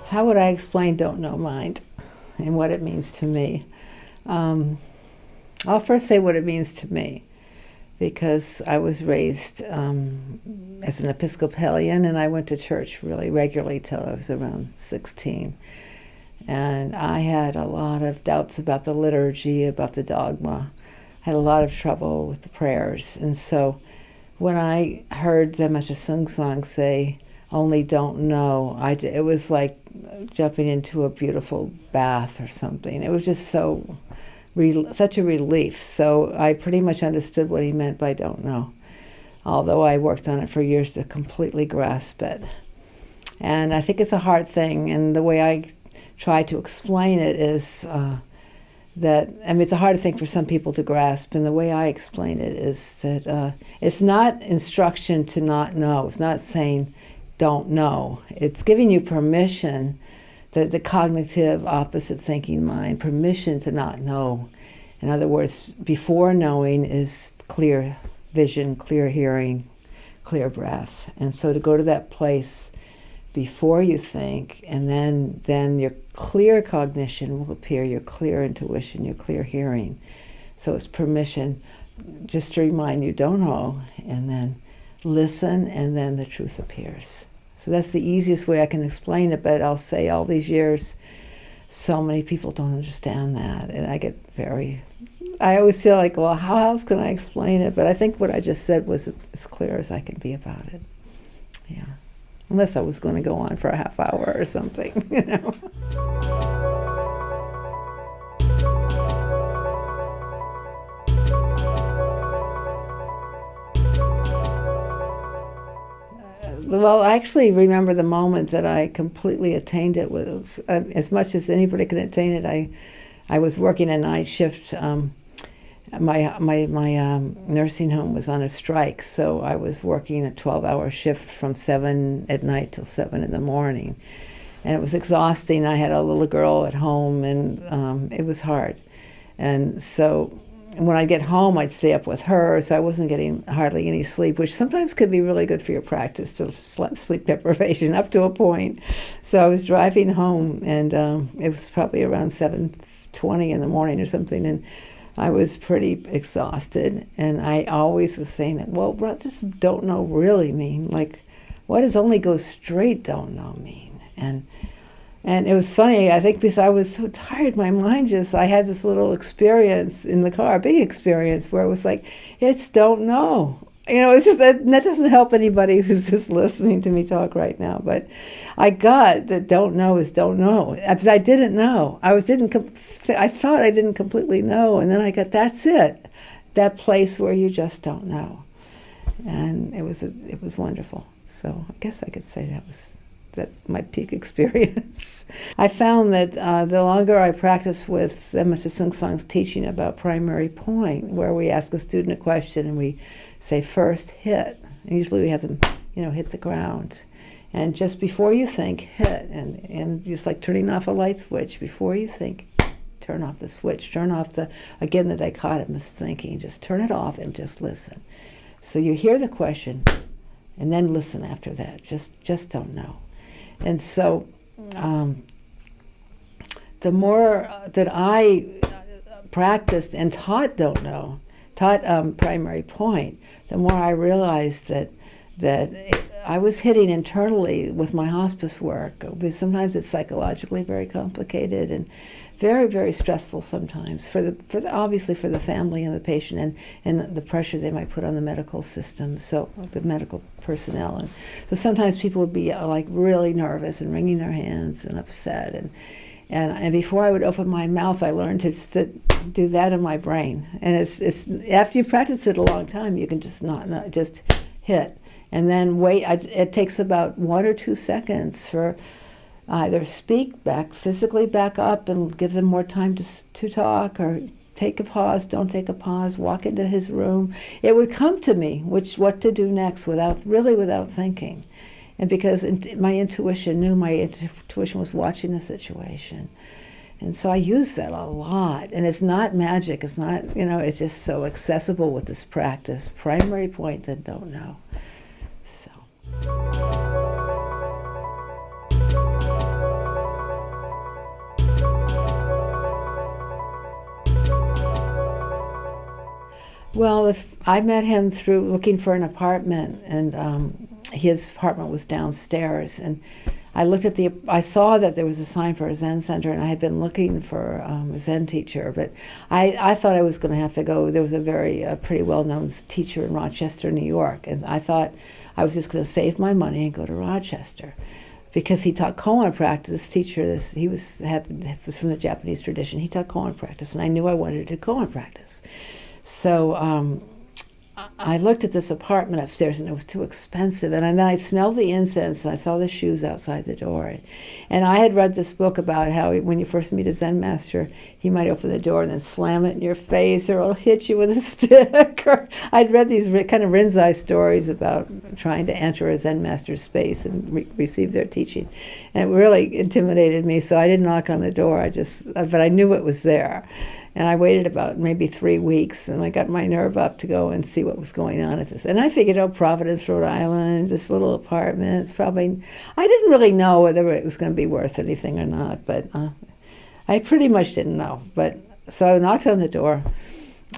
How would I explain don't know mind and what it means to me? I'll first say what it means to me, because I was raised as an Episcopalian, and I went to church really regularly till I was around 16. And I had a lot of doubts about the liturgy, about the dogma. I had a lot of trouble with the prayers. And so when I heard Dhamma Sungsang say, "Only don't know," it was like jumping into a beautiful bath or something. It was just such a relief. So I pretty much understood what he meant by don't know, although I worked on it for years to completely grasp it. And I think it's a hard thing, and the way I try to explain it is it's a hard thing for some people to grasp, and the way I explain it is that it's not instruction to not know. It's not saying don't know. It's giving you permission, the cognitive opposite thinking mind, permission to not know. In other words, before knowing is clear vision, clear hearing, clear breath. And so to go to that place before you think, and then your clear cognition will appear, your clear intuition, your clear hearing. So it's permission just to remind you, don't know, and then listen, and then the truth appears. So that's the easiest way I can explain it, but I'll say all these years, so many people don't understand that, and I always feel like, well, how else can I explain it? But I think what I just said was as clear as I can be about it. Yeah. Unless I was going to go on for a half hour or something, you know. Well, I actually remember the moment that I completely attained it. Was as much as anybody can attain it. I was working a night shift. My nursing home was on a strike, so I was working a 12-hour shift from 7 at night till 7 in the morning. And it was exhausting. I had a little girl at home, and it was hard. And so when I'd get home, I'd stay up with her, so I wasn't getting hardly any sleep, which sometimes could be really good for your practice, to sleep deprivation up to a point. So I was driving home, and it was probably around 7:20 in the morning or something, and I was pretty exhausted, and I always was saying, well, what does don't know really mean? Like, what does only go straight don't know mean? And it was funny, I think because I was so tired, my mind I had this little experience in the car, a big experience, where it was like, it's don't know. You know, it's just that doesn't help anybody who's just listening to me talk right now. But I got that don't know is don't know. Because I didn't know. I thought I didn't completely know, and then I got, that's it. That place where you just don't know. And it was wonderful. So I guess I could say that was my peak experience. I found that the longer I practiced with Mr. Sungsang's teaching about primary point, where we ask a student a question and we say first hit, and usually we have them, hit the ground, and just before you think, hit, and just like turning off a light switch, before you think, turn off the switch, turn off the dichotomous thinking, just turn it off and just listen. So you hear the question, and then listen after that. Just don't know. And so the more that I practiced and taught primary point, the more I realized that I was hitting internally with my hospice work, because sometimes it's psychologically very complicated and very, very stressful sometimes obviously for the family and the patient, and the pressure they might put on the medical system, so the medical personnel. And so sometimes people would be like really nervous and wringing their hands and upset, and before I would open my mouth, I learned to do that in my brain. And it's after you practice it a long time, you can just not just hit, and then wait. It takes about 1 or 2 seconds for either speak back, physically back up and give them more time to talk, or take a pause, don't take a pause, walk into his room. It would come to me, what to do next without thinking. And because my intuition was watching the situation. And so I use that a lot. And it's not magic, it's not, it's just so accessible with this practice. Primary point that don't know. So. Well, if I met him through looking for an apartment, and his apartment was downstairs, and I saw that there was a sign for a Zen center, and I had been looking for a Zen teacher, but I thought I was going to have to go. There was a pretty well-known teacher in Rochester, New York, and I thought I was just going to save my money and go to Rochester, because he taught koan practice. This teacher, he was from the Japanese tradition. He taught koan practice, and I knew I wanted to do koan practice. So I looked at this apartment upstairs, and it was too expensive. And then I smelled the incense, and I saw the shoes outside the door. And I had read this book about how when you first meet a Zen master, he might open the door and then slam it in your face, or he'll hit you with a stick. Or I'd read these kind of Rinzai stories about trying to enter a Zen master's space and receive their teaching. And it really intimidated me, so I didn't knock on the door. But I knew it was there. And I waited about maybe 3 weeks, and I got my nerve up to go and see what was going on at this. And I figured, Providence, Rhode Island, this little apartment, I didn't really know whether it was going to be worth anything or not, but I pretty much didn't know. But so I knocked on the door,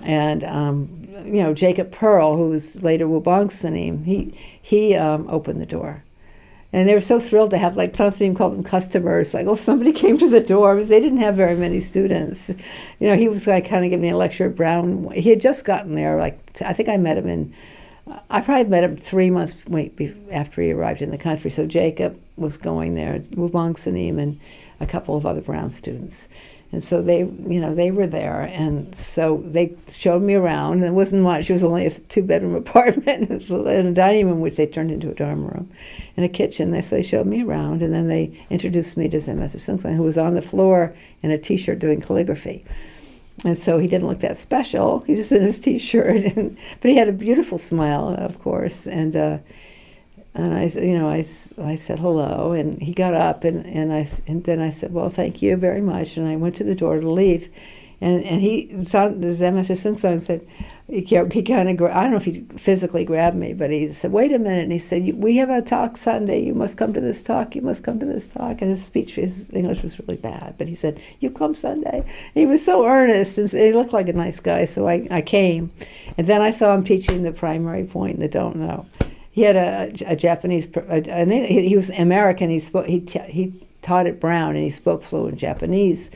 and Jacob Pearl, who was later Wubong Sanim, he opened the door. And they were so thrilled to have, like, Sansanim called them customers, like, somebody came to the door, because they didn't have very many students. He was like kind of giving me a lecture at Brown. He had just gotten there, I think I probably met him 3 months after he arrived in the country. So Jacob was going there, Wubong Sanim, and a couple of other Brown students. And so they were there, and so they showed me around. It wasn't much. It was only a 2-bedroom apartment, and a dining room, which they turned into a dharma room, and a kitchen. So they showed me around, and then they introduced me to Zen Master Seung-Sahn, who was on the floor in a T-shirt doing calligraphy. And so he didn't look that special. He was just in his T-shirt, but he had a beautiful smile, of course, and I said hello, and he got up, and then I said, well, thank you very much, and I went to the door to leave, and the Zen Master Seung-Sahn said, he kind of, I don't know if he physically grabbed me, but he said, wait a minute, and he said, we have a talk Sunday, you must come to this talk, and his English was really bad, but he said, you come Sunday. And he was so earnest, and he looked like a nice guy, so I came, and then I saw him teaching the primary point in the Don't Know. He had a Japanese. He was American. He taught at Brown, and he spoke fluent Japanese.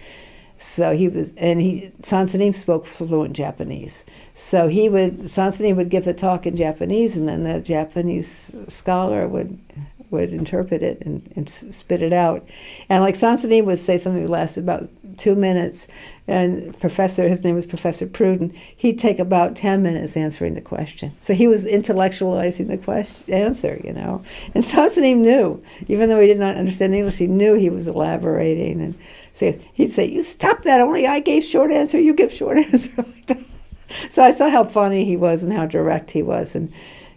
So Sansanim spoke fluent Japanese. So Sansanim would give the talk in Japanese, and then the Japanese scholar would interpret it and spit it out. And like Sansanim would say something that lasted about 2 minutes, and his name was Professor Pruden, he'd take about 10 minutes answering the question. So he was intellectualizing the answer, And Sansanim knew, even though he did not understand English, he knew he was elaborating. And so he'd say, you stop that, only I gave short answer, you give short answer. Like that. So I saw how funny he was and how direct he was. And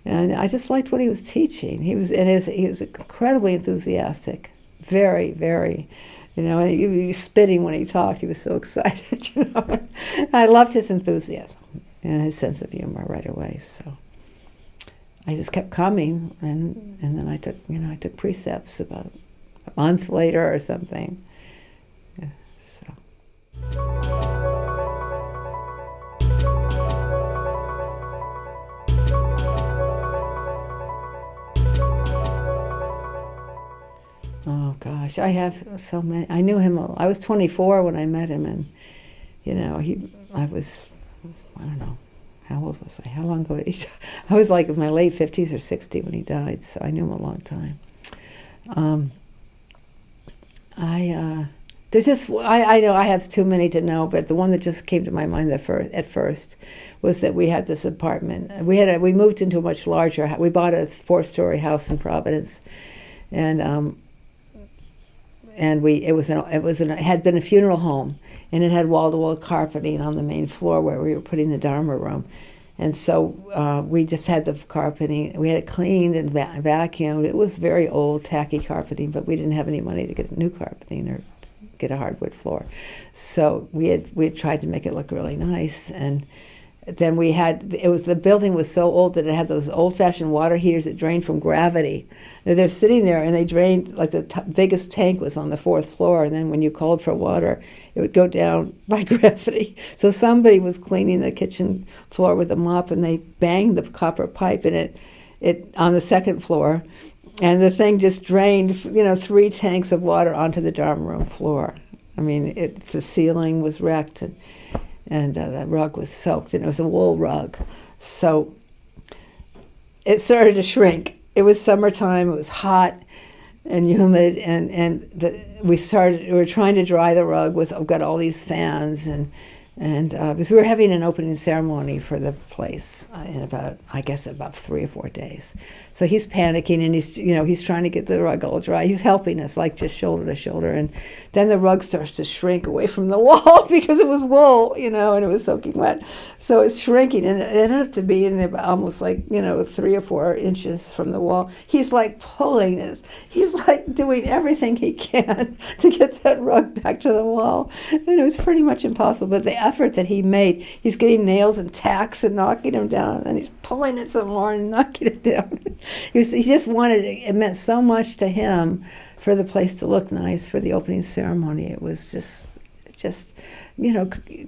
I just liked what he was teaching. He was incredibly enthusiastic, very, very, and he was spitting when he talked. He was so excited, I loved his enthusiasm and his sense of humor right away. So I just kept coming, and then I took precepts about a month later or something. Yeah, so. Oh gosh, I have so many. I knew him. I was 24 when I met him, and I don't know, how old was I? How long ago did he die? I was like in my late 50s or 60 when he died, so I knew him a long time. I know I have too many to know, but the one that just came to my mind at first was that we had this apartment. We moved into a much larger. We bought a 4-story house in Providence, and it had been a funeral home, and it had wall-to-wall carpeting on the main floor where we were putting the Dharma room. And so we just had the carpeting. We had it cleaned and vacuumed. It was very old, tacky carpeting, but we didn't have any money to get new carpeting or get a hardwood floor. So we had tried to make it look really nice, and then the building was so old that it had those old-fashioned water heaters that drained from gravity. They're sitting there and they drained, like the biggest tank was on the 4th floor, and then when you called for water, it would go down by gravity. So somebody was cleaning the kitchen floor with a mop, and they banged the copper pipe in it on the 2nd floor, and the thing just drained, 3 tanks of water onto the dorm room floor. I mean, the ceiling was wrecked, and the rug was soaked, and it was a wool rug. So it started to shrink. It was summertime, it was hot and humid, and we were trying to dry the rug I've got all these fans, and because we were having an opening ceremony for the place in about 3 or 4 days. So he's panicking, and he's trying to get the rug all dry. He's helping us, like just shoulder to shoulder, and then the rug starts to shrink away from the wall because it was wool, and it was soaking wet. So it's shrinking, and it ended up to be almost 3 or 4 inches from the wall. He's like pulling this. He's like doing everything he can to get that rug back to the wall, and it was pretty much impossible. But the effort that he made, he's getting nails and tacks and knocking them down, and he's pulling it some more and knocking it down. He just wanted it meant so much to him for the place to look nice for the opening ceremony. It was just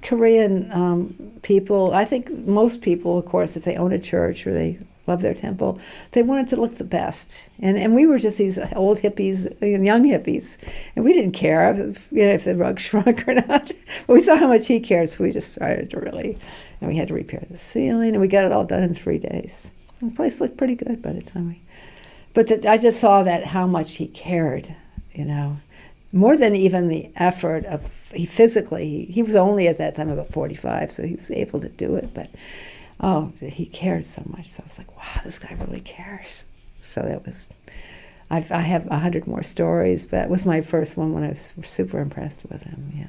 Korean people. I think most people, of course, if they own a church or they love their temple, they wanted to look the best. And we were just these old hippies, young hippies, and we didn't care if the rug shrunk or not. But we saw how much he cared, so we just started to really, and we had to repair the ceiling, and we got it all done in 3 days. The place looked pretty good by the time I just saw that how much he cared, more than even the effort of, he was only at that time about 45, so he was able to do it, but he cared so much. So I was like, wow, this guy really cares. So that was, I have 100 more stories, but that was my first one when I was super impressed with him, yeah.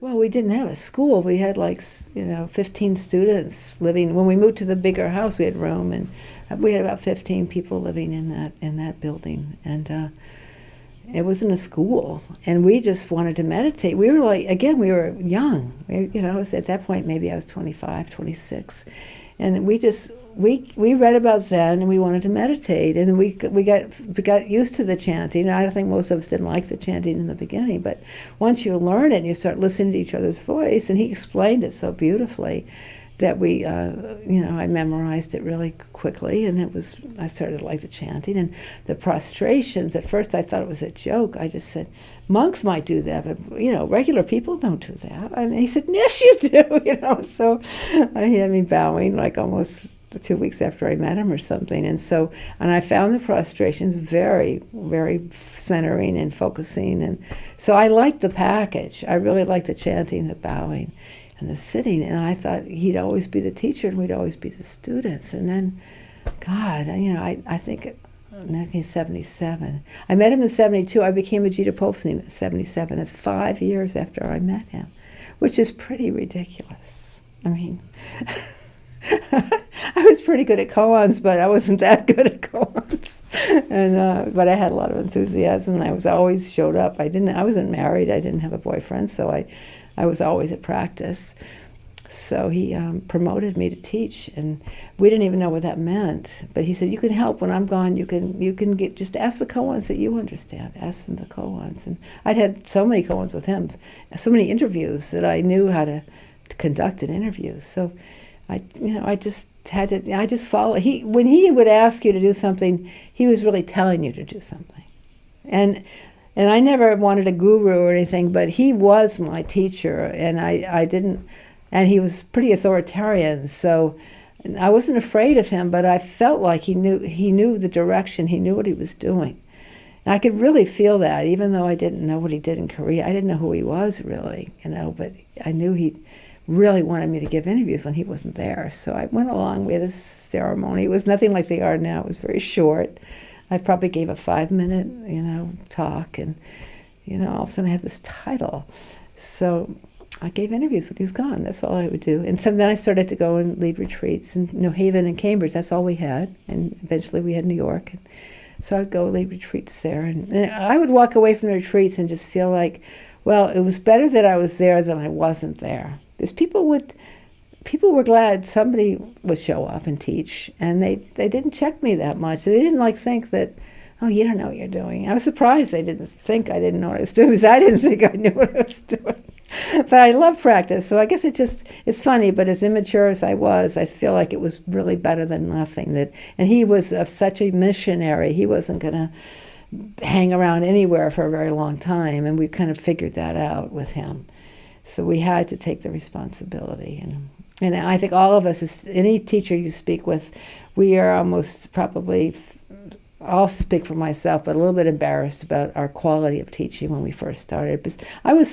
Well, we didn't have a school. We had 15 students living. When we moved to the bigger house, we had room, and we had about 15 people living in that building. And it wasn't a school, and we just wanted to meditate. We were we were young. At that point, maybe I was 25, 26, and we read about Zen, and we wanted to meditate, and we got used to the chanting. I think most of us didn't like the chanting in the beginning, but once you learn it and you start listening to each other's voice, and he explained it so beautifully that I memorized it really quickly, and I started to like the chanting and the prostrations. At first I thought it was a joke. I just said, monks might do that, but regular people don't do that. And he said, yes, you do. So he had me bowing almost 2 weeks after I met him or something. And I found the prostrations very, very centering and focusing. And so I liked the package. I really liked the chanting, the bowing, and the sitting. And I thought he'd always be the teacher and we'd always be the students. And then, God, I think 1977. I met him in 72. I became a Jita Popesni in 77. That's 5 years after I met him, which is pretty ridiculous. I mean, I was pretty good at koans, but I wasn't that good at koans. And but I had a lot of enthusiasm, and I always showed up. I wasn't married. I didn't have a boyfriend, so I was always at practice. So he promoted me to teach, and we didn't even know what that meant. But he said, "You can help when I'm gone. You can just ask the koans that you understand. Ask them the koans." And I'd had so many koans with him, so many interviews that I knew how to conduct an interview. So I just had to. I just follow. When he would ask you to do something, he was really telling you to do something, and I never wanted a guru or anything, but he was my teacher, and I didn't. And he was pretty authoritarian, so I wasn't afraid of him, but I felt like he knew the direction, he knew what he was doing. And I could really feel that, even though I didn't know what he did in Korea. I didn't know who he was really, but I knew he really wanted me to give interviews when he wasn't there. So I went along with his ceremony. It was nothing like they are now. It was very short. I probably gave a 5-minute, talk, and, all of a sudden I have this title. So I gave interviews when he was gone. That's all I would do. And so then I started to go and lead retreats in New Haven and Cambridge. That's all we had. And eventually we had New York. And so I'd go lead retreats there. And I would walk away from the retreats and just feel like, well, it was better that I was there than I wasn't there. Because people were glad somebody would show up and teach. And they didn't check me that much. They didn't think that, oh, you don't know what you're doing. I was surprised they didn't think I didn't know what I was doing, because I didn't think I knew what I was doing. But I love practice, so I guess it's funny, but as immature as I was, I feel like it was really better than nothing. And he was such a missionary. He wasn't going to hang around anywhere for a very long time, and we kind of figured that out with him. So we had to take the responsibility. And I think all of us, as any teacher you speak with, we are almost probably, I'll speak for myself, but a little bit embarrassed about our quality of teaching when we first started. Because I was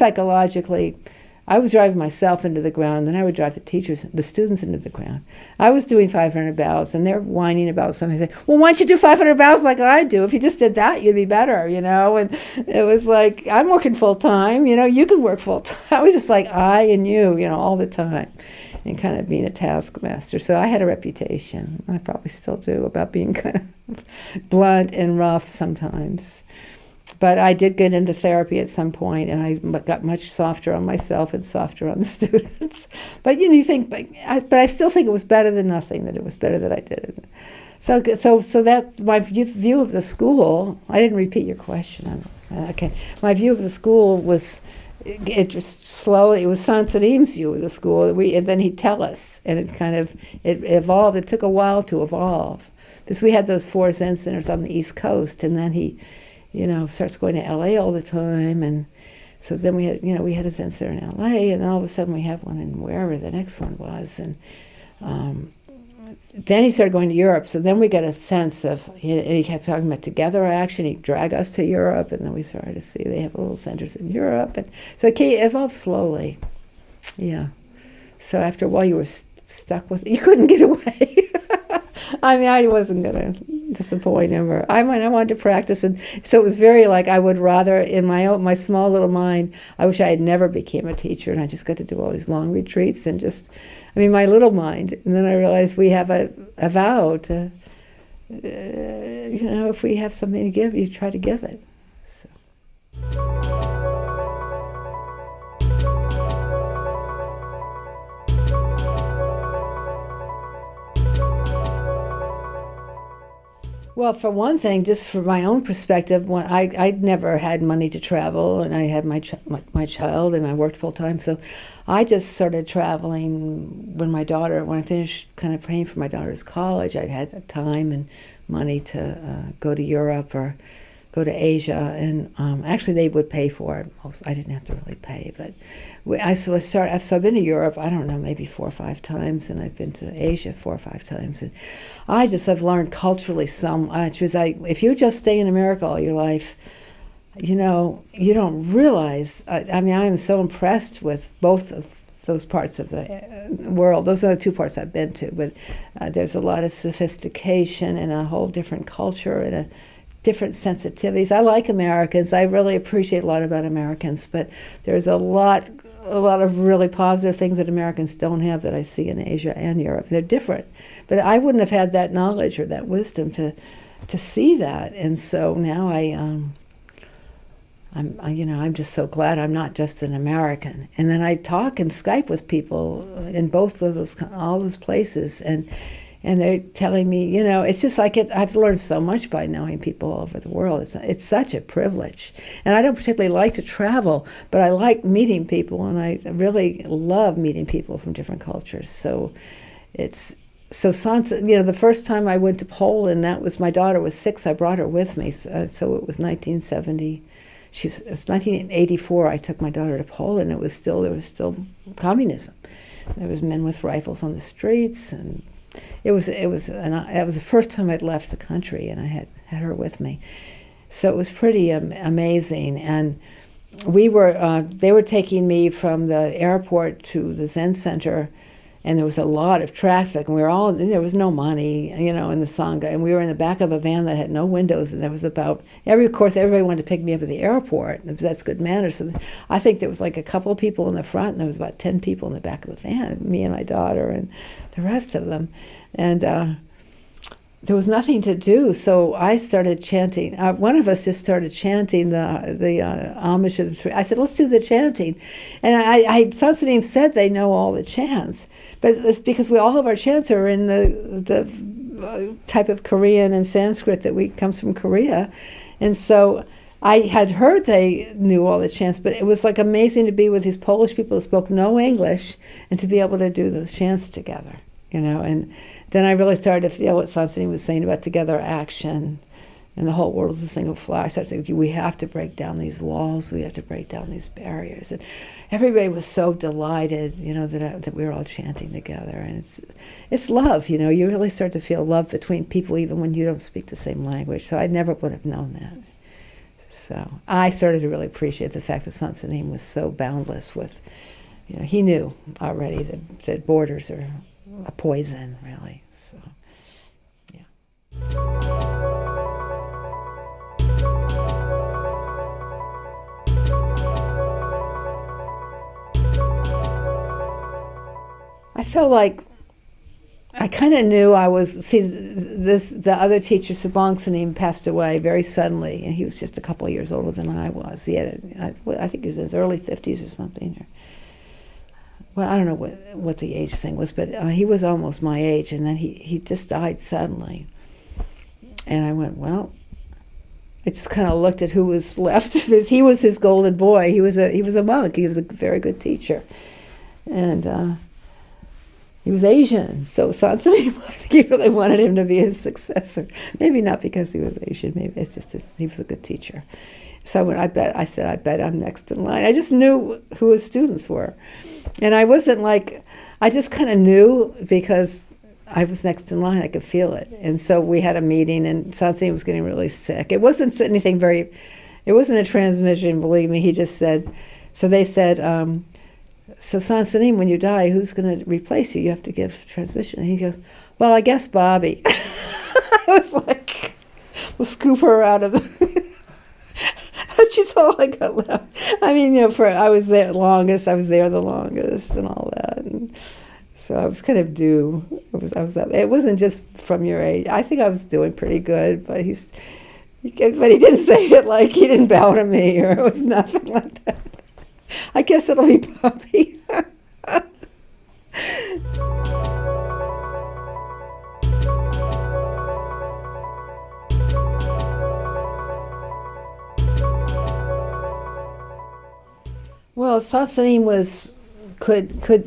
driving myself into the ground, then I would drive the students into the ground. I was doing 500 bows, and they're whining about something. I say, well, why don't you do 500 bows like I do? If you just did that, you'd be better, And it was like, I'm working full time, you can work full time. I was just like I and you, all the time, and kind of being a taskmaster. So I had a reputation, I probably still do, about being kind of blunt and rough sometimes. But I did get into therapy at some point, and I got much softer on myself and softer on the students. But you think, but I still think it was better than nothing. That it was better that I did it. So that's my view of the school. I didn't repeat your question. Okay, my view of the school was, it just slowly. It was Saint-Saëns' view of the school. And then he'd tell us, and it evolved. It took a while to evolve, because we had those 4 Zen centers on the East Coast, and then he, starts going to LA all the time, and so then we had a Zen center in LA, and all of a sudden we have one in wherever the next one was, and then he started going to Europe. So then we got a sense of, he kept talking about Together Action. He'd drag us to Europe, and then we started to see they have little centers in Europe, and so it evolved slowly. Yeah. So after a while, you were stuck with it. You couldn't get away. I wasn't going to disappoint him. I wanted to practice, and so it was very I would rather, in my small little mind, I wish I had never became a teacher, and I just got to do all these long retreats and my little mind. And then I realized we have a vow to, if we have something to give, you try to give it. So. Well, for one thing, just from my own perspective, when I'd never had money to travel, and I had my child, and I worked full time, so I just started traveling when I finished kind of paying for my daughter's college. I'd had time and money to go to Europe or go to Asia, and actually they would pay for it. I didn't have to really pay, but so I've been to Europe, I don't know, maybe 4 or 5 times, and I've been to Asia 4 or 5 times, and I've learned culturally so much. If you just stay in America all your life, you don't realize. I am so impressed with both of those parts of the world. Those are the 2 parts I've been to, but there's a lot of sophistication and a whole different culture and a different sensitivities. I like Americans. I really appreciate a lot about Americans, but there's a lot of really positive things that Americans don't have that I see in Asia and Europe. They're different, but I wouldn't have had that knowledge or that wisdom to see that. And so now I'm just so glad I'm not just an American. And then I talk and Skype with people in both of all those places, and they're telling me, it's just I've learned so much by knowing people all over the world. It's such a privilege. And I don't particularly like to travel, but I like meeting people, and I really love meeting people from different cultures. So the first time I went to Poland, my daughter was 6, I brought her with me. So it was 1970. It was 1984, I took my daughter to Poland. There was still communism. There was men with rifles on the streets, and it was the first time I'd left the country, and I had her with me. So it was pretty amazing. And they were taking me from the airport to the Zen Center and there was a lot of traffic, and there was no money, in the Sangha, and we were in the back of a van that had no windows, and there was of course, everybody wanted to pick me up at the airport, because that's good manners. So I think there was like a couple of people in the front, and there was about 10 people in the back of the van, me and my daughter and the rest of them. And there was nothing to do, so I started chanting. One of us just started chanting the homage of the three. I said, let's do the chanting. And Sansanim said they know all the chants, but it's because all of our chants are in the type of Korean and Sanskrit that comes from Korea. And so I had heard they knew all the chants, but it was like amazing to be with these Polish people who spoke no English and to be able to do those chants together, and then I really started to feel what Sansanim was saying about together action, and the whole world is a single flower. I started thinking, we have to break down these walls, we have to break down these barriers. And everybody was so delighted, that we were all chanting together. And it's love, you really start to feel love between people even when you don't speak the same language. So I never would have known that. So I started to really appreciate the fact that Sansanim was so boundless with, he knew already that borders are a poison, really. So, yeah. I felt like I kind of knew the other teacher, Sabong Sanim, passed away very suddenly, and he was just a couple of years older than I was. I think he was in his early 50s or something. Well, I don't know what the age thing was, but he was almost my age, and then he just died suddenly. And I went, well, I just kind of looked at who was left, because he was his golden boy. He was a monk. He was a very good teacher, and he was Asian. So Sansanim, I think he really wanted him to be his successor. Maybe not because he was Asian. Maybe it's just he was a good teacher. So when I said, I bet I'm next in line. I just knew who his students were. And I wasn't I just kind of knew because I was next in line. I could feel it. And so we had a meeting, and Sansanim was getting really sick. It wasn't anything it wasn't a transmission, believe me. He just said, so they said, so Sansanim, when you die, who's going to replace you? You have to give transmission. And he goes, well, I guess Bobby. I was like, we'll scoop her out of the... She's all I got left. I mean, I was there the longest, and all that, and so I was kind of due. I was up. It wasn't just from your age. I think I was doing pretty good, but he didn't say it like he didn't bow to me, or it was nothing like that. I guess it'll be Bobby. Well, Sansanim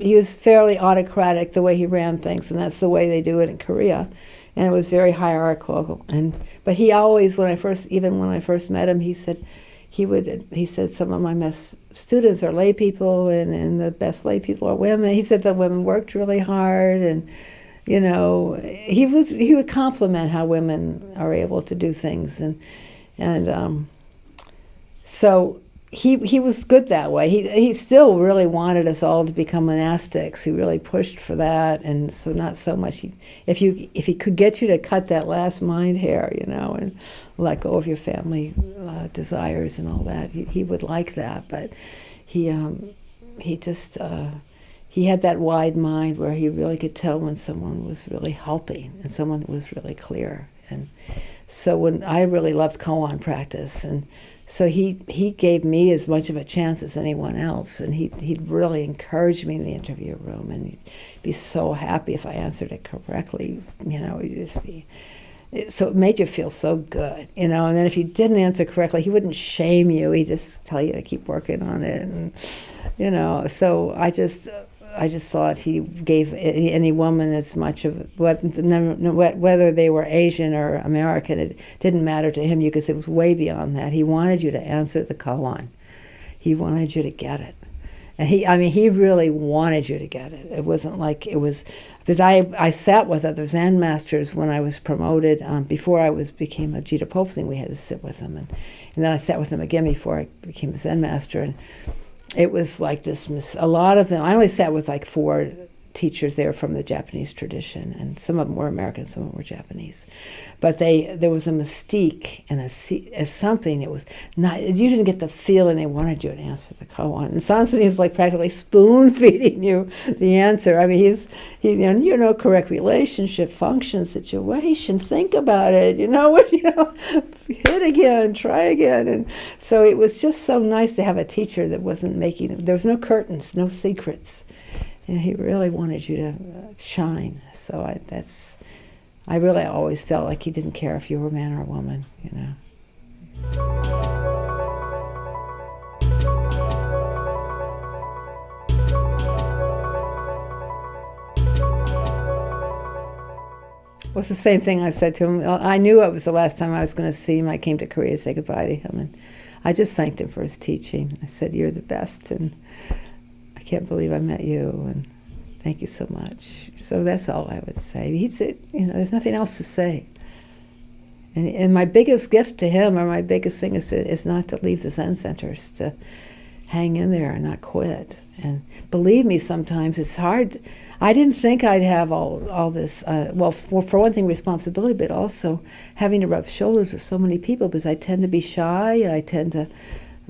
he was fairly autocratic the way he ran things, and that's the way they do it in Korea, and it was very hierarchical. But he always, when I first met him, he said some of my best students are lay people, and the best lay people are women. He said the women worked really hard, and he would compliment how women are able to do things, and so. He was good that way. He still really wanted us all to become monastics. He really pushed for that, and so not so much. If he could get you to cut that last mind hair, and let go of your family desires and all that, he would like that. But he had that wide mind where he really could tell when someone was really helping and someone was really clear. And so when I really loved koan practice, and so he gave me as much of a chance as anyone else, and he'd really encourage me in the interview room, and he'd be so happy if I answered it correctly. He'd just be, so it made you feel so good, and then if you didn't answer correctly, he wouldn't shame you. He'd just tell you to keep working on it, and so I just thought he gave any woman as much of whether they were Asian or American, it didn't matter to him because it was way beyond that. He wanted you to answer the koan. He wanted you to get it. And he really wanted you to get it. It wasn't like it was, because I sat with other Zen masters when I was promoted, before I became a Jita Popesing, we had to sit with them. And then I sat with them again before I became a Zen master. And it was like this, a lot of them, I only sat with like 4 teachers there from the Japanese tradition, and some of them were American, some of them were Japanese. But there was a mystique and a something. It was not, you didn't get the feeling they wanted you to answer the koan. And Sansani was like practically spoon feeding you the answer. I mean, he's correct relationship, function, situation. Think about it. Hit again, try again. And so it was just so nice to have a teacher that wasn't making. There was no curtains, no secrets. And he really wanted you to shine. So I really always felt like he didn't care if you were a man or a woman, Well, it's the same thing I said to him. I knew it was the last time I was going to see him. I came to Korea to say goodbye to him, and I just thanked him for his teaching. I said, "You're the best, and I can't believe I met you, and thank you so much." So that's all I would say. He'd say, there's nothing else to say. And my biggest gift to him, or my biggest thing, is not to leave the Zen centers, to hang in there and not quit. And believe me, sometimes it's hard. I didn't think I'd have all this, for one thing, responsibility, but also having to rub shoulders with so many people, because I tend to be shy.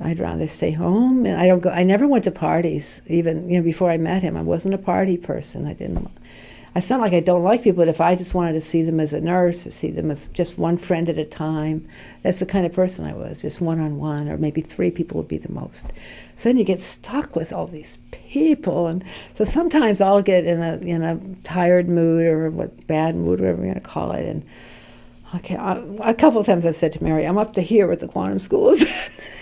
I'd rather stay home, and I never went to parties, even before I met him. I wasn't a party person. It's not like I don't like people, but if I just wanted to see them as a nurse or see them as just one friend at a time, that's the kind of person I was, just one-on-one, or maybe 3 people would be the most. So then you get stuck with all these people, and so sometimes I'll get in a tired mood, or bad mood, whatever you're going to call it, and a couple of times I've said to Mary, I'm up to here with the quantum schools.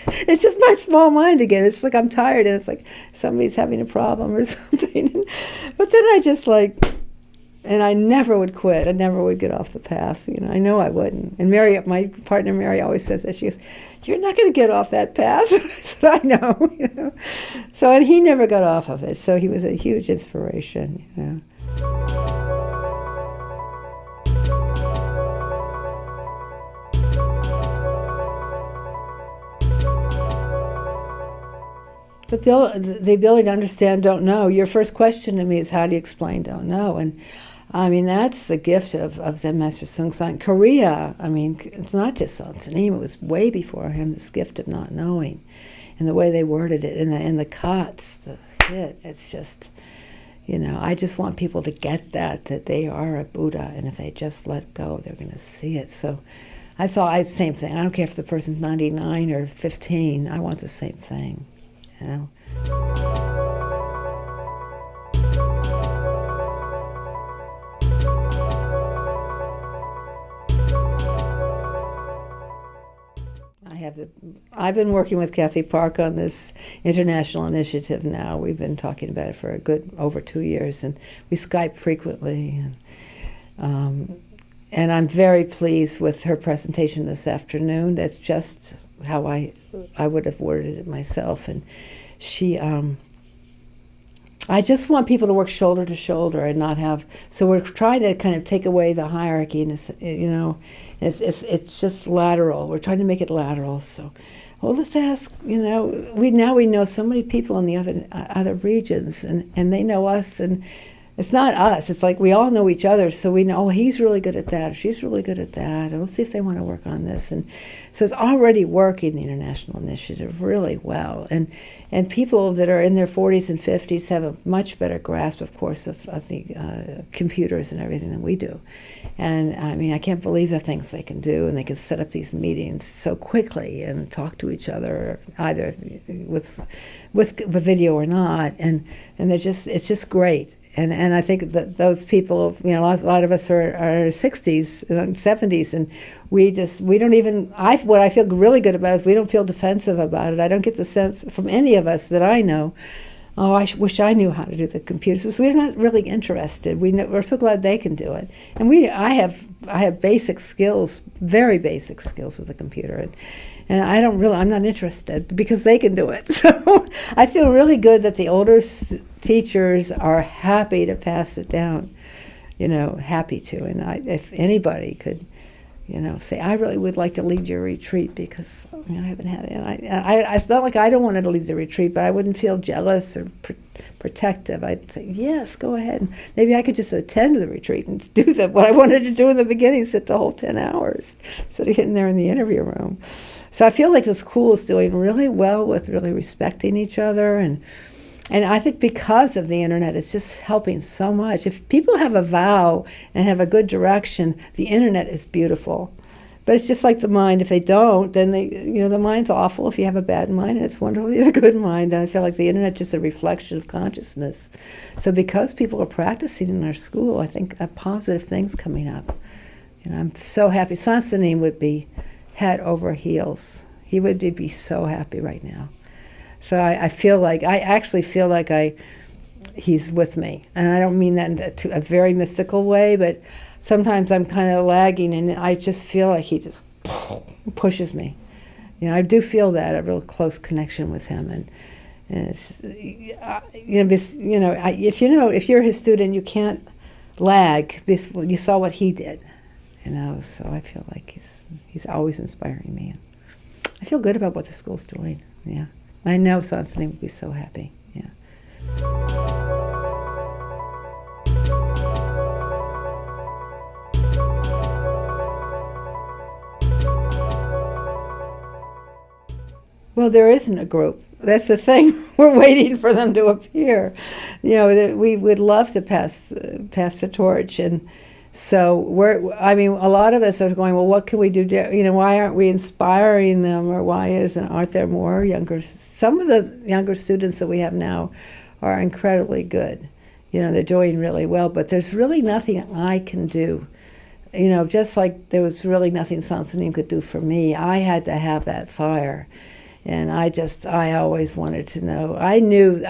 It's just my small mind again. It's like I'm tired, and it's like somebody's having a problem or something. But then I just and I never would quit. I never would get off the path. I know I wouldn't. And Mary, my partner Mary, always says that. She goes, "You're not going to get off that path." I said, "I know." So, and he never got off of it. So he was a huge inspiration. The ability to understand, don't know. Your first question to me is, how do you explain don't know? And I mean, that's the gift of Zen Master Seung Sahn. Korea, I mean, it's not just Seon Sanim, it was way before him, this gift of not knowing. And the way they worded it, in the cuts, the hit, it's just, I just want people to get that they are a Buddha, and if they just let go, they're going to see it. So same thing. I don't care if the person's 99 or 15, I want the same thing. I've been working with Kathy Park on this international initiative now. We've been talking about it for a good over 2 years, and we Skype frequently. And I'm very pleased with her presentation this afternoon. That's just how I would have worded it myself. And she, I just want people to work shoulder to shoulder and not have. So we're trying to kind of take away the hierarchy, and it's just lateral. We're trying to make it lateral. So, let's ask. We know so many people in the other regions, and they know us, and it's not us. It's like we all know each other, so we know, he's really good at that, or she's really good at that, and let's see if they want to work on this. And so it's already working, the international initiative, really well. And people that are in their 40s and 50s have a much better grasp, of course, of the computers and everything than we do. And I mean, I can't believe the things they can do, and they can set up these meetings so quickly and talk to each other, either with video or not. And it's just great. And I think that those people, a lot of us are 60s and 70s, and we don't even, what I feel really good about is we don't feel defensive about it. I don't get the sense from any of us that I know, I wish I knew how to do the computers. So we're not really interested. We're so glad they can do it. And I have basic skills, very basic skills with the computer. And I'm not interested because they can do it. So I feel really good that the older teachers are happy to pass it down, happy to. And if anybody could, say, I really would like to lead your retreat because I haven't had it. And it's not like I don't want to lead the retreat, but I wouldn't feel jealous or protective. I'd say, yes, go ahead. And maybe I could just attend the retreat and do what I wanted to do in the beginning, sit the whole 10 hours instead of getting there in the interview room. So I feel like the school is doing really well with really respecting each other. And I think because of the internet, it's just helping so much. If people have a vow and have a good direction, the internet is beautiful. But it's just like the mind. If they don't, then the mind's awful if you have a bad mind, and it's wonderful if you have a good mind. And I feel like the internet's just a reflection of consciousness. So because people are practicing in our school, I think positive things coming up. I'm so happy. Sansanim would be head over heels. He would be so happy right now. So I actually feel like he's with me. And I don't mean that in a very mystical way, but sometimes I'm kind of lagging, and I just feel like he just pushes me. I do feel that, a real close connection with him. And it's, if you're his student, you can't lag. You saw what he did, So I feel like he's always inspiring me. I feel good about what the school's doing. Yeah, I know Sansanim would be so happy. Yeah. Well, there isn't a group. That's the thing. We're waiting for them to appear. We would love to pass the torch, and so a lot of us are going, well, what can we do? Why aren't we inspiring them, or aren't there more younger? Some of the younger students that we have now are incredibly good. They're doing really well, but there's really nothing I can do. Just like there was really nothing Sansanim could do for me. I had to have that fire. And I always wanted to know. I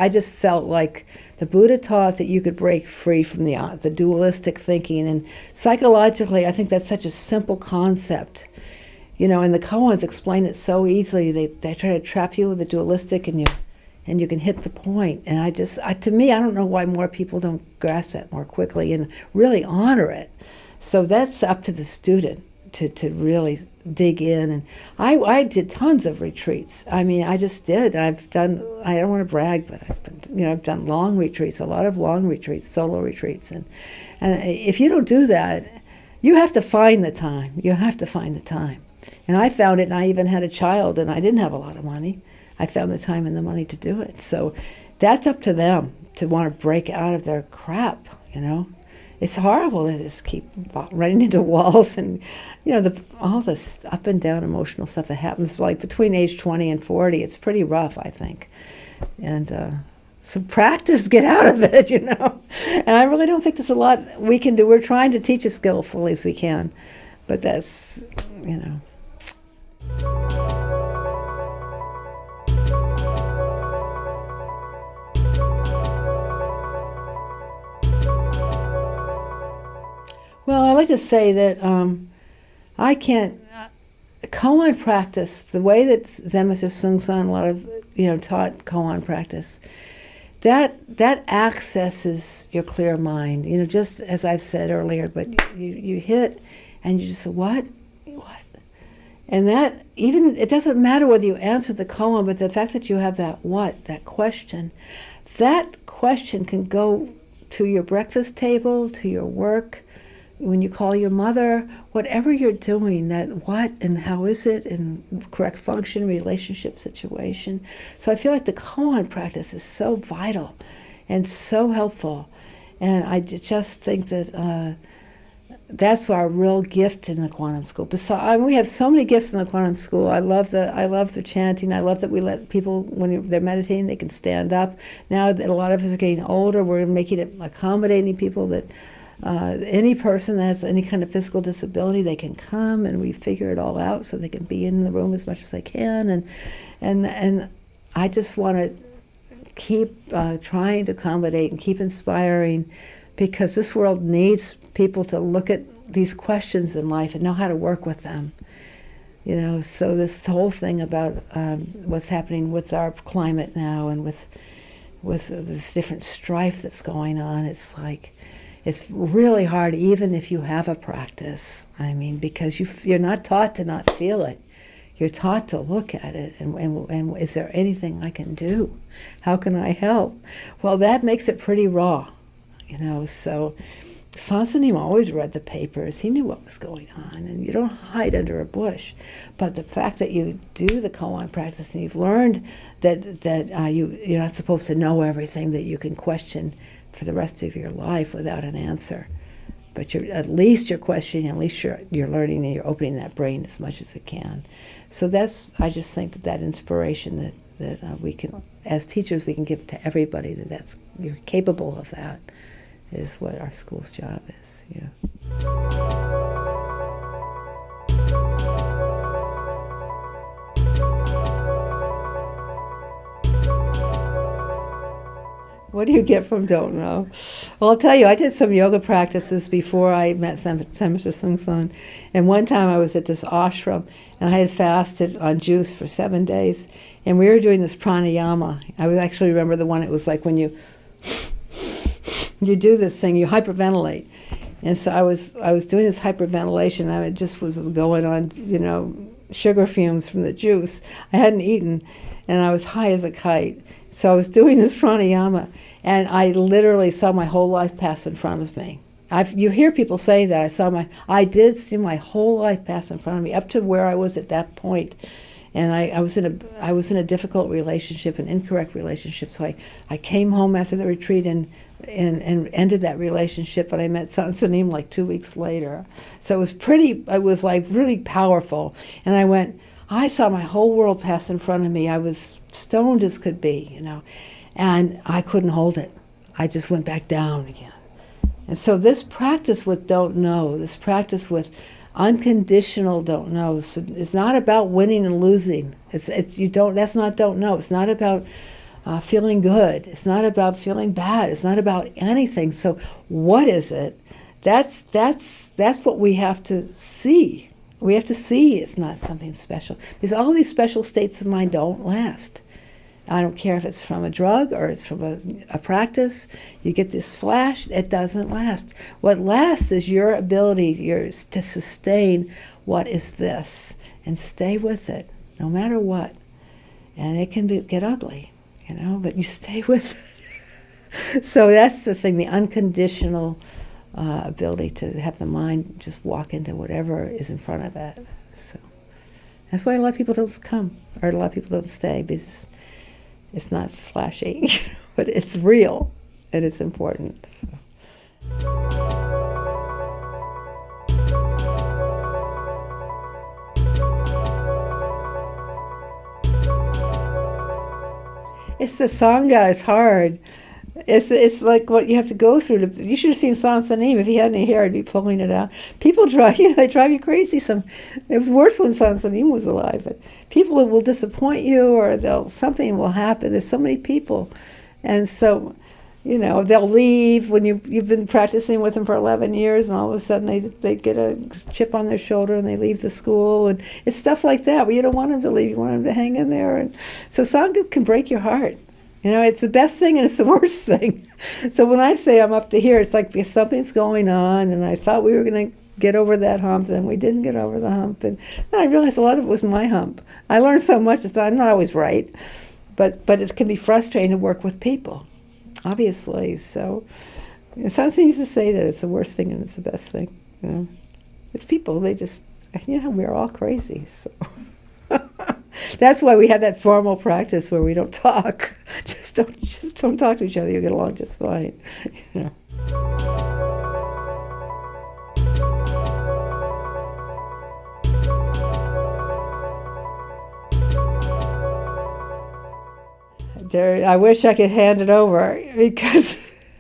just felt like the Buddha taught that you could break free from the dualistic thinking. And psychologically, I think that's such a simple concept. And the koans explain it so easily. They try to trap you with the dualistic, and you can hit the point. And to me, I don't know why more people don't grasp that more quickly and really honor it. So that's up to the student to really dig in. And I did tons of retreats. I just did. I don't want to brag, but I've done long retreats, a lot of long retreats, solo retreats. And if you don't do that, you have to find the time. You have to find the time. And I found it, and I even had a child, and I didn't have a lot of money. I found the time and the money to do it. So that's up to them to want to break out of their crap, It's horrible to just keep running into walls, and all this up and down emotional stuff that happens like between age 20 and 40. It's pretty rough, I think. And so practice, get out of it, And I really don't think there's a lot we can do. We're trying to teach as skillfully as we can, but that's, Well, I like to say that I can't, koan practice, the way that Zen Master Seung Sahn taught koan practice, that accesses your clear mind, just as I've said earlier, but you hit and you just say, what? And that, even, it doesn't matter whether you answer the koan, but the fact that you have that question can go to your breakfast table, to your work, when you call your mother, whatever you're doing, that what and how is it, and correct function, relationship, situation. So I feel like the koan practice is so vital and so helpful. And I just think that that's our real gift in the quantum school. We have so many gifts in the quantum school. I love the chanting. I love that we let people, when they're meditating, they can stand up. Now that a lot of us are getting older, we're making it accommodating people that any person that has any kind of physical disability, they can come, and we figure it all out so they can be in the room as much as they can. And I just want to keep trying to accommodate and keep inspiring, because this world needs people to look at these questions in life and know how to work with them. So this whole thing about what's happening with our climate now, and with this different strife that's going on, it's like, it's really hard, even if you have a practice. Because you're not taught to not feel it. You're taught to look at it and is there anything I can do? How can I help? Well, that makes it pretty raw, so Sansanim always read the papers. He knew what was going on, and you don't hide under a bush. But the fact that you do the koan practice and you've learned that you're not supposed to know everything, that you can question for the rest of your life without an answer. But at least you're questioning, at least you're learning, and you're opening that brain as much as it can. So I just think that inspiration that we can, as teachers, we can give to everybody, that you're capable of that, is what our school's job is. Yeah. What do you get from don't know? Well, I'll tell you, I did some yoga practices before I met Sayadaw Seungsan. And one time I was at this ashram, and I had fasted on juice for 7 days. And we were doing this pranayama. I was actually remember the one, it was like when you do this thing, you hyperventilate. And so I was doing this hyperventilation. I just was going on, sugar fumes from the juice. I hadn't eaten, and I was high as a kite. So I was doing this pranayama, and I literally saw my whole life pass in front of me. You hear people say that. I did see my whole life pass in front of me, up to where I was at that point. And I was in a difficult relationship, an incorrect relationship. So I came home after the retreat and ended that relationship. But I met Sansanim like 2 weeks later. So it was like really powerful. And I saw my whole world pass in front of me. I was stoned as could be, and I couldn't hold it. I just went back down again. And so this practice with don't know, this practice with unconditional don't know, it's not about winning and losing. That's not don't know. It's not about feeling good. It's not about feeling bad. It's not about anything. So what is it? That's what we have to see. We have to see it's not something special, because all these special states of mind don't last. I don't care if it's from a drug or it's from a practice. You get this flash, it doesn't last. What lasts is your ability to sustain what is this and stay with it, no matter what. And it can get ugly, but you stay with it. So that's the thing, the unconditional ability to have the mind just walk into whatever is in front of it. So that's why a lot of people don't come, or a lot of people don't stay, because it's not flashy, but it's real and it's important. So. It's the Sangha, it's hard. It's like what you have to go through. You should have seen Sansanim. If he had any hair, I'd be pulling it out. People they drive you crazy. It was worse when Sansanim was alive. But people will disappoint you, or something will happen. There's so many people, and so they'll leave when you've been practicing with them for 11 years, and all of a sudden they get a chip on their shoulder and they leave the school, and it's stuff like that. Well, you don't want them to leave. You want them to hang in there, and so Sangha can break your heart. It's the best thing and it's the worst thing. So when I say I'm up to here, it's like because something's going on, and I thought we were going to get over that hump, and we didn't get over the hump. And then I realized a lot of it was my hump. I learned so much, I'm not always right, but it can be frustrating to work with people, obviously. So Sansa used to say that it's the worst thing and it's the best thing. It's people, they just, we're all crazy, so. That's why we have that formal practice where we don't talk. Just don't talk to each other. You'll get along just fine. I wish I could hand it over, because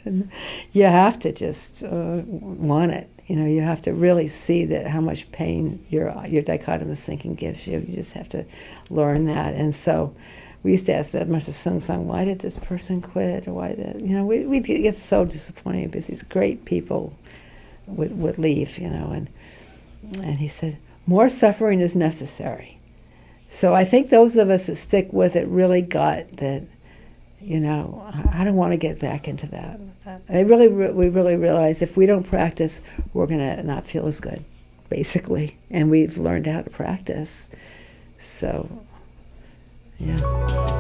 you have to just want it. You have to really see that how much pain your dichotomous thinking gives you. You just have to learn that. And so we used to ask that Master Seungsan, why did this person quit? Or why that? We'd get so disappointed because these great people would leave, and he said, more suffering is necessary. So I think those of us that stick with it really got that, I don't want to get back into that. We really realize if we don't practice, we're going to not feel as good, basically. And we've learned how to practice. So, yeah.